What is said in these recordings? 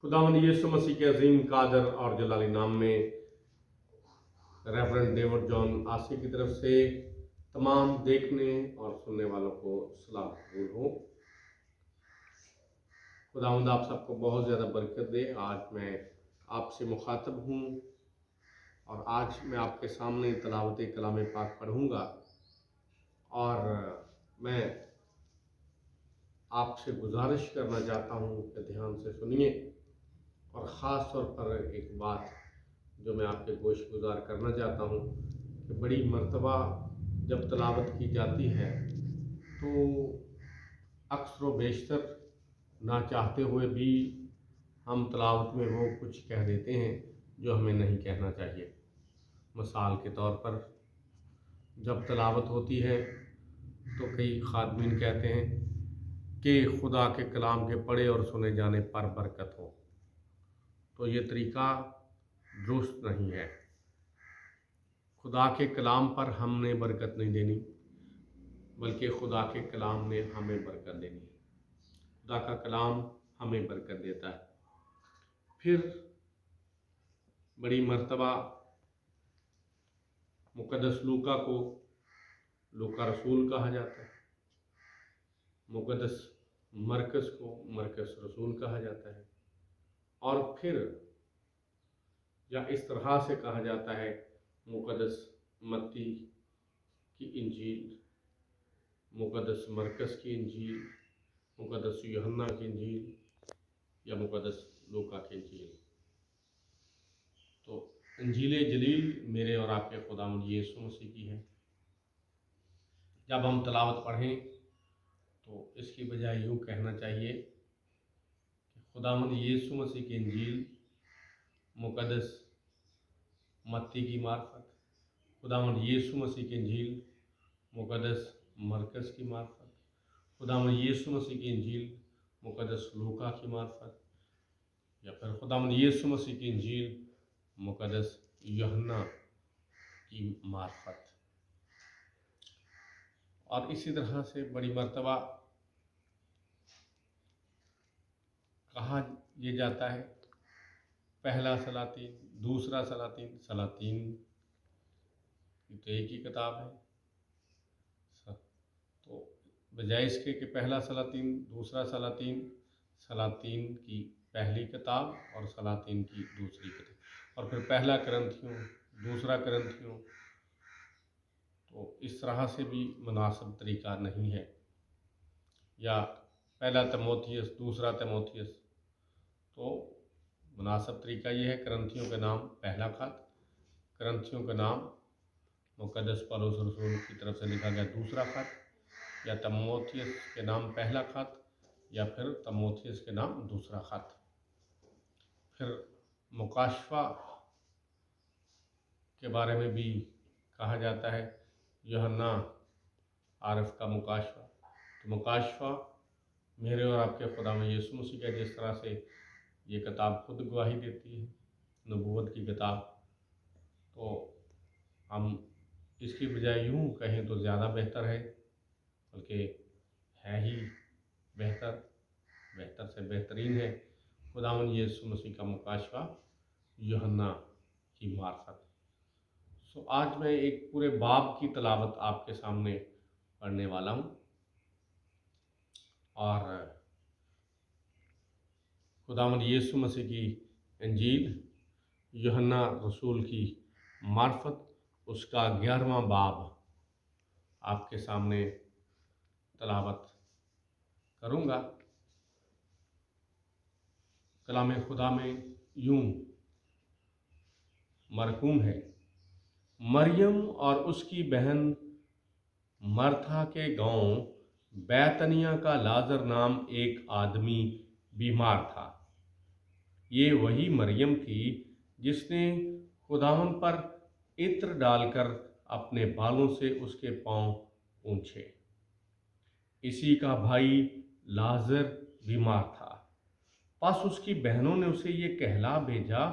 खुदावंद यीशु मसीह के अजीम कादर और जलाली नाम में रेवरेंड डेविड जॉन आसी की तरफ से तमाम देखने और सुनने वालों को सलाम कबूल हो। खुदावंद आप सबको बहुत ज़्यादा बरकत दे। आज मैं आपसे मुखातब हूँ और आज मैं आपके सामने तिलावत कलाम पाक पढ़ूँगा और मैं आपसे गुजारिश करना चाहता हूँ कि ध्यान से सुनिए और ख़ास तौर पर एक बात जो मैं आपके गोश गुजार करना चाहता हूँ कि बड़ी मर्तबा जब तिलावत की जाती है तो अक्सर व बेशतर ना चाहते हुए भी हम तिलावत में वो कुछ कह देते हैं जो हमें नहीं कहना चाहिए। मिसाल के तौर पर जब तिलावत होती है तो कई खादमीन कहते हैं कि खुदा के कलाम के पढ़े और सुने जाने पर बरकत हो, तो ये तरीका दुरुस्त नहीं है। खुदा के कलाम पर हमने बरकत नहीं देनी, बल्कि खुदा के कलाम ने हमें बरकत देनी है। खुदा का कलाम हमें बरकत देता है। फिर बड़ी मर्तबा मुक़द्दस लूका को लूका रसूल कहा जाता है, मुक़द्दस मरकस को मरकस रसूल कहा जाता है, और फिर या इस तरह से कहा जाता है मुक़द्दस मत्ती की इंजील, मुक़द्दस मरकस की इंजील, मुक़द्दस यूहन्ना की इंजील या मुक़द्दस लूका की इंजील। तो इंजील जलील मेरे और आपके खुदावंद यीशु मसीह की है। जब हम तिलावत पढ़ें तो इसकी बजाय यूँ कहना चाहिए कि खुदावंद यीशु मसीह की इंजील मुक़द्दस मत्ती की मार्फत, खुदावंद यीशु मसीह की इंजील मुक़द्दस मरकस की मार्फत, खुदावंद यीशु मसीह की इंजील मुक़द्दस लूका की मार्फत, या फिर खुदावंद यीशु मसीह की इंजील मुक़द्दस यूहन्ना की मार्फत। और इसी तरह से बड़ी मर्तबा कहा यह जाता है पहला सलातीन, दूसरा सलातीन। सलातीन तो एक ही किताब है, तो बजाय इसके कि पहला सलातीन दूसरा सलातीन, सलातीन की पहली किताब और सलातीन की दूसरी किताब, और फिर पहला करंथियों दूसरा करंथियों, तो इस तरह से भी मुनासिब तरीका नहीं है। या पहला तिमोथियस दूसरा तिमोथियस, तो मुनासिब तरीका ये है करंथियों के नाम पहला खत, करंथियों का नाम मुक़द्दस पौलुस रसूल की तरफ से लिखा गया दूसरा खत, या तिमोथियस के नाम पहला खत, या फिर तिमोथियस के नाम दूसरा खत। फिर मुकाशफा के बारे में भी कहा जाता है, यूहन्ना आरिफ का मुकाशफा। तो मुकाशफा मेरे और आपके खुदा में यीशु मसीह का जिस तरह से ये किताब खुद गवाही देती है, नबूवत की किताब, तो हम इसकी बजाय यूँ कहें तो ज़्यादा बेहतर है, बल्कि है ही बेहतर, बेहतर से बेहतरीन है खुदावंद यीशु मसीह का मुकाशफा यूहन्ना की मार्फत। सो आज मैं एक पूरे बाब की तिलावत आपके सामने पढ़ने वाला हूँ और खुदावंद यीशु मसीह की इंजील यूहन्ना रसूल की मार्फत उसका 11वां बाब आपके सामने तिलावत करूँगा। कलाम खुदा में यूँ मरकूम है, मरियम और उसकी बहन मरथा के गांव बैतनिया का लाजर नाम एक आदमी बीमार था। ये वही मरियम थी जिसने खुदावन पर इत्र डालकर अपने बालों से उसके पांव पोंछे। इसी का भाई लाजर बीमार था। बस उसकी बहनों ने उसे ये कहला भेजा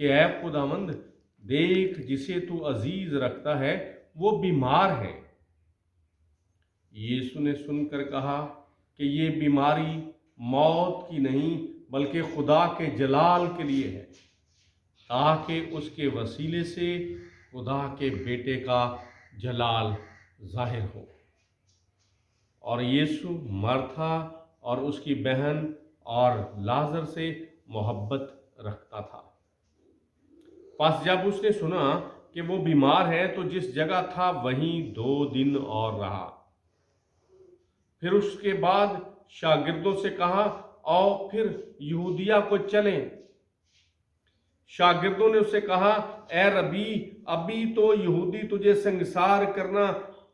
कि ऐ खुदावंद, देख जिसे तू अजीज रखता है वो बीमार है। यीशु ने सुनकर कहा कि ये बीमारी मौत की नहीं बल्कि खुदा के जलाल के लिए है, ताकि उसके वसीले से खुदा के बेटे का जलाल जाहिर हो। और यीशु मरथा और उसकी बहन और लाजर से मोहब्बत रखता था। बस जब उसने सुना कि वो बीमार है तो जिस जगह था वहीं 2 दिन और रहा। फिर उसके बाद शागिर्दों से कहा, आओ फिर यहूदिया को चलें। शागिर्दों ने उससे कहा, ए रबी, अभी तो यहूदी तुझे संसार करना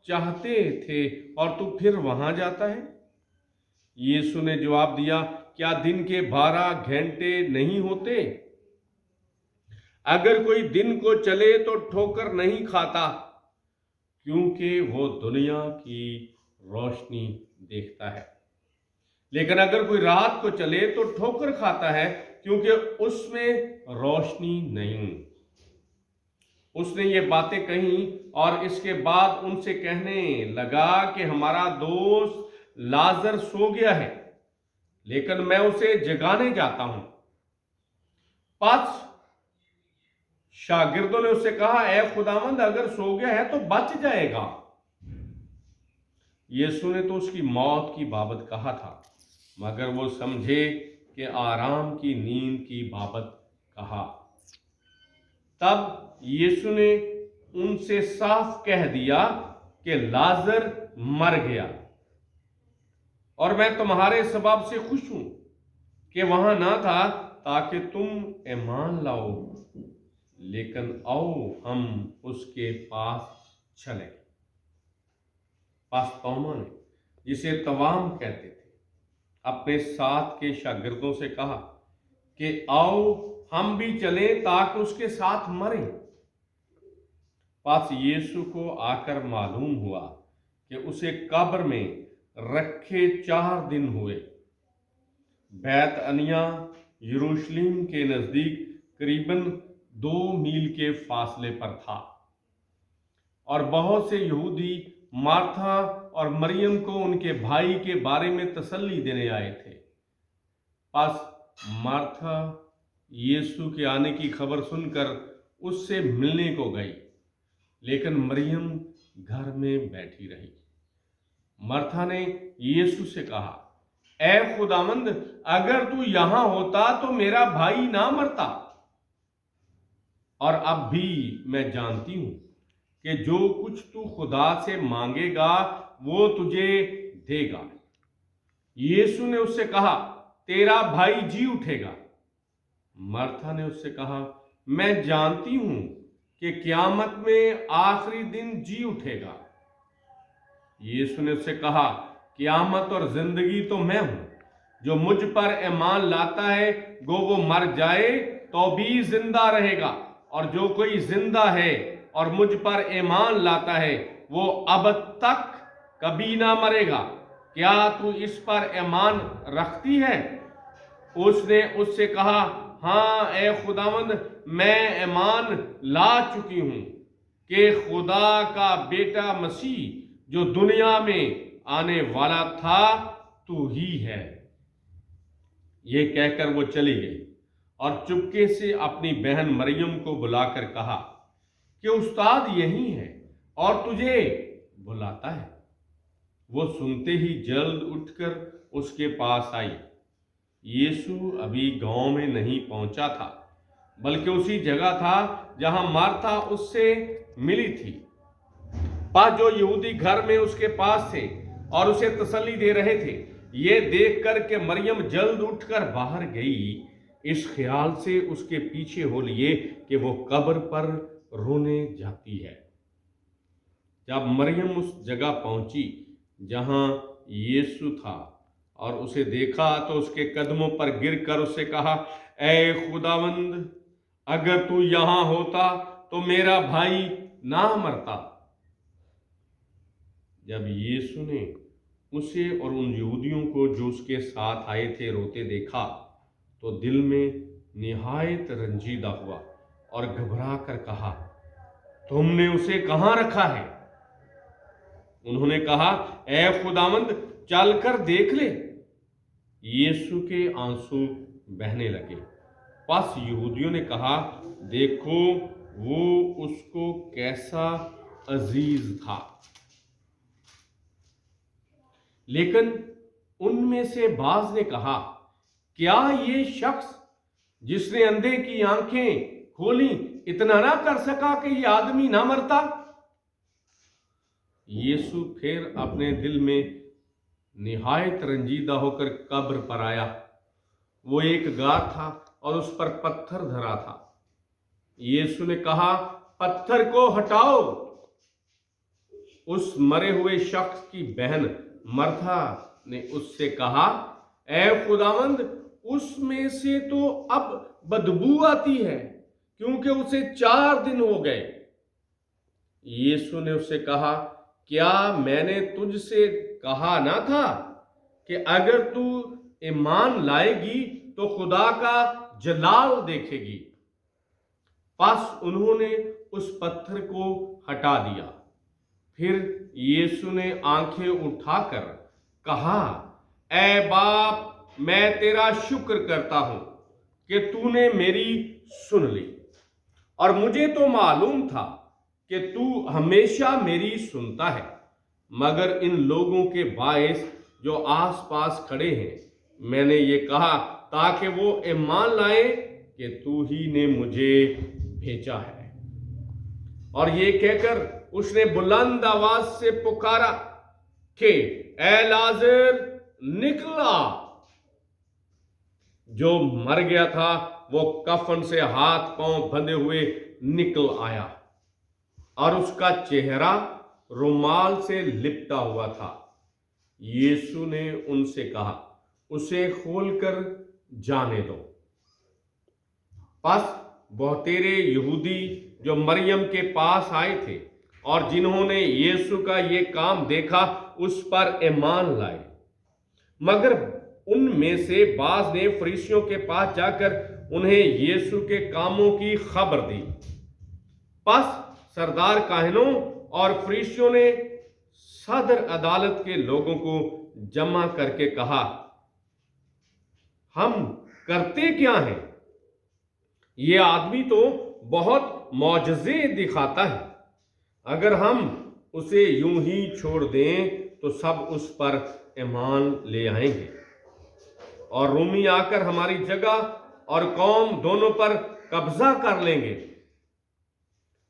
चाहते थे और तू फिर वहां जाता है। यीशु ने जवाब दिया, क्या दिन के 12 घंटे नहीं होते? अगर कोई दिन को चले तो ठोकर नहीं खाता, क्योंकि वो दुनिया की रोशनी देखता है। लेकिन अगर कोई रात को चले तो ठोकर खाता है, क्योंकि उसमें रोशनी नहीं। उसने ये बातें कही और इसके बाद उनसे कहने लगा कि हमारा दोस्त लाजर सो गया है, लेकिन मैं उसे जगाने जाता हूं। 5 शागिर्दों ने उससे कहा, ए खुदावंद, अगर सो गया है तो बच जाएगा। यीशु ने तो उसकी मौत की बाबत कहा था, मगर वो समझे कि आराम की नींद की बाबत कहा। तब यीशु ने उनसे साफ कह दिया कि लाजर मर गया, और मैं तुम्हारे सबब से खुश हूं कि वहां ना था, ताकि तुम ईमान लाओ। लेकिन आओ हम उसके पास चलें। पास तोमा ने, जिसे तवाम कहते थे, अपने साथ के शागिर्दों से कहा कि आओ हम भी चलें ताकि उसके साथ मरें। पास यीशु को आकर मालूम हुआ कि उसे कब्र में रखे 4 दिन हुए। बैत अनिया यरूशलेम के नजदीक करीबन 2 मील के फासले पर था, और बहुत से यहूदी मार्था और मरियम को उनके भाई के बारे में तसल्ली देने आए थे। बस मार्था यीशु के आने की खबर सुनकर उससे मिलने को गई, लेकिन मरियम घर में बैठी रही। मार्था ने यीशु से कहा, ए खुदावंद, अगर तू यहां होता तो मेरा भाई ना मरता। और अब भी मैं जानती हूं कि जो कुछ तू खुदा से मांगेगा वो तुझे देगा। यीशु ने उससे कहा, तेरा भाई जी उठेगा। मार्था ने उससे कहा, मैं जानती हूं कि क़यामत में आखिरी दिन जी उठेगा। यीशु ने उससे कहा, क़यामत और जिंदगी तो मैं हूं। जो मुझ पर ईमान लाता है, गो वो मर जाए तो भी जिंदा रहेगा, और जो कोई जिंदा है और मुझ पर ईमान लाता है, वो अब तक कभी ना मरेगा। क्या तू इस पर ईमान रखती है? उसने उससे कहा, हाँ ए खुदावंद, मैं ईमान ला चुकी हूं कि खुदा का बेटा मसीह जो दुनिया में आने वाला था तू ही है। ये कहकर वो चली गई और चुपके से अपनी बहन मरियम को बुलाकर कहा कि उस्ताद यहीं है और तुझे बुलाता है। वो सुनते ही जल्द उठकर उसके पास आई। यीशु अभी गांव में नहीं पहुंचा था, बल्कि उसी जगह था जहां मार्था उससे मिली थी। पास जो यहूदी घर में उसके पास थे और उसे तसल्ली दे रहे थे, ये देखकर कि मरियम जल्द उठकर बाहर गई, इस ख्याल से उसके पीछे हो लिए कि वो कब्र पर रोने जाती है। जब मरियम उस जगह पहुंची जहां यीशु था और उसे देखा तो उसके कदमों पर गिरकर उससे कहा, ऐ खुदावंद, अगर तू यहां होता तो मेरा भाई ना मरता। जब यीशु ने उसे और उन यहूदियों को जो उसके साथ आए थे रोते देखा तो दिल में निहायत रंजीदा हुआ और घबरा कर कहा, तुमने उसे कहां रखा है? उन्होंने कहा, ए खुदावंद, चलकर देख ले। यीशु के आंसू बहने लगे। बस यहूदियों ने कहा, देखो वो उसको कैसा अजीज था। लेकिन उनमें से बाज ने कहा, क्या ये शख्स जिसने अंधे की आंखें खोली इतना ना कर सका कि ये आदमी ना मरता? यीशु फिर अपने दिल में निहायत रंजीदा होकर कब्र पर आया। वो एक गार था और उस पर पत्थर धरा था। यीशु ने कहा, पत्थर को हटाओ। उस मरे हुए शख्स की बहन मर्था ने उससे कहा, ऐ खुदावंद, उसमें से तो अब बदबू आती है, क्योंकि उसे 4 दिन हो गए। यीशु ने उससे कहा, क्या मैंने तुझसे कहा ना था कि अगर तू ईमान लाएगी तो खुदा का जलाल देखेगी? बस उन्होंने उस पत्थर को हटा दिया। फिर यीशु ने आंखें उठाकर कहा, ऐ बाप, मैं तेरा शुक्र करता हूं कि तूने मेरी सुन ली। और मुझे तो मालूम था कि तू हमेशा मेरी सुनता है, मगर इन लोगों के बायस जो आसपास खड़े हैं मैंने ये कहा, ताकि वो ईमान लाए कि तू ही ने मुझे भेजा है। और ये कहकर उसने बुलंद आवाज से पुकारा कि ऐ लाजर, निकला। जो मर गया था वो कफन से हाथ पांव बंधे हुए निकल आया और उसका चेहरा रुमाल से लिपटा हुआ था। यीशु ने उनसे कहा, उसे खोलकर जाने दो। बस बहुतेरे यहूदी जो मरियम के पास आए थे और जिन्होंने यीशु का ये काम देखा उस पर ईमान लाए, मगर उनमें से बाज ने फरीसियों के पास जाकर उन्हें यीशु के कामों की खबर दी। बस सरदार काहिनों और फरीसियों ने सदर अदालत के लोगों को जमा करके कहा, हम करते क्या हैं? ये आदमी तो बहुत मौजज़े दिखाता है। अगर हम उसे यूं ही छोड़ दें तो सब उस पर ईमान ले आएंगे और रोमी आकर हमारी जगह और कौम दोनों पर कब्जा कर लेंगे।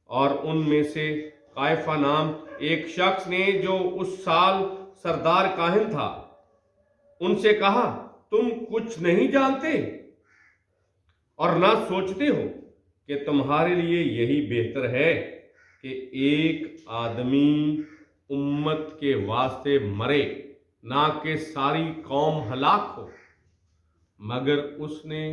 और उनमें से कायफा नाम एक शख्स ने, जो उस साल सरदार काहिन था, उनसे कहा, तुम कुछ नहीं जानते और ना सोचते हो कि तुम्हारे लिए यही बेहतर है कि एक आदमी उम्मत के वास्ते मरे, ना कि सारी कौम हलाक हो। मगर उसने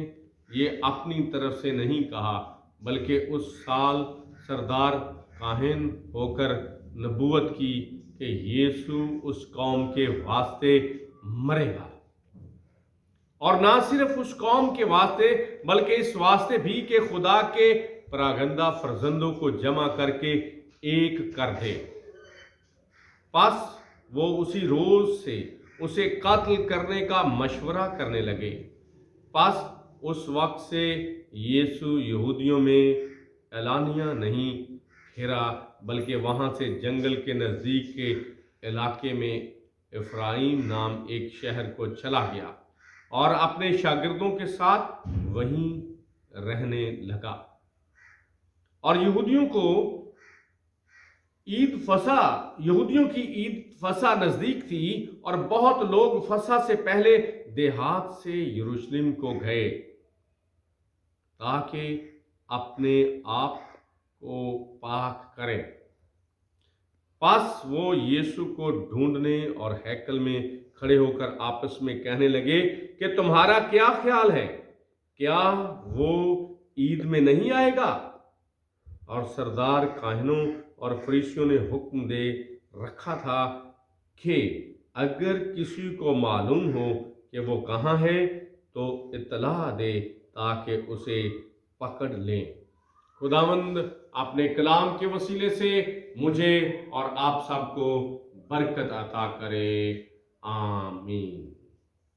ये अपनी तरफ से नहीं कहा, बल्कि उस साल सरदार काहिन होकर नबूवत की कि यीशु उस कौम के वास्ते मरेगा, और ना सिर्फ उस कौम के वास्ते बल्कि इस वास्ते भी कि खुदा के परागंदा फर्जंदों को जमा करके एक कर दे। बस वो उसी रोज से उसे कत्ल करने का मशवरा करने लगे। बस उस वक्त से यीशु यहूदियों में एलानिया नहीं फिरा, बल्कि वहाँ से जंगल के नज़दीक के इलाके में इफ्राइम नाम एक शहर को चला गया और अपने शागिर्दों के साथ वहीं रहने लगा। और यहूदियों की ईद फसा नज़दीक थी और बहुत लोग फसा से पहले देहात से यरूशलेम को गए ताकि अपने आप को पाक करें। बस वो यीशु को ढूंढने और हैकल में खड़े होकर आपस में कहने लगे कि तुम्हारा क्या ख्याल है, क्या वो ईद में नहीं आएगा? और सरदार काहिनों और फरीसियों ने हुक्म दे रखा था कि अगर किसी को मालूम हो कि वो कहाँ है तो इत्तला दे ताकि उसे पकड़ लें। खुदावंद अपने कलाम के वसीले से मुझे और आप सबको बरकत अता करे। आमीन।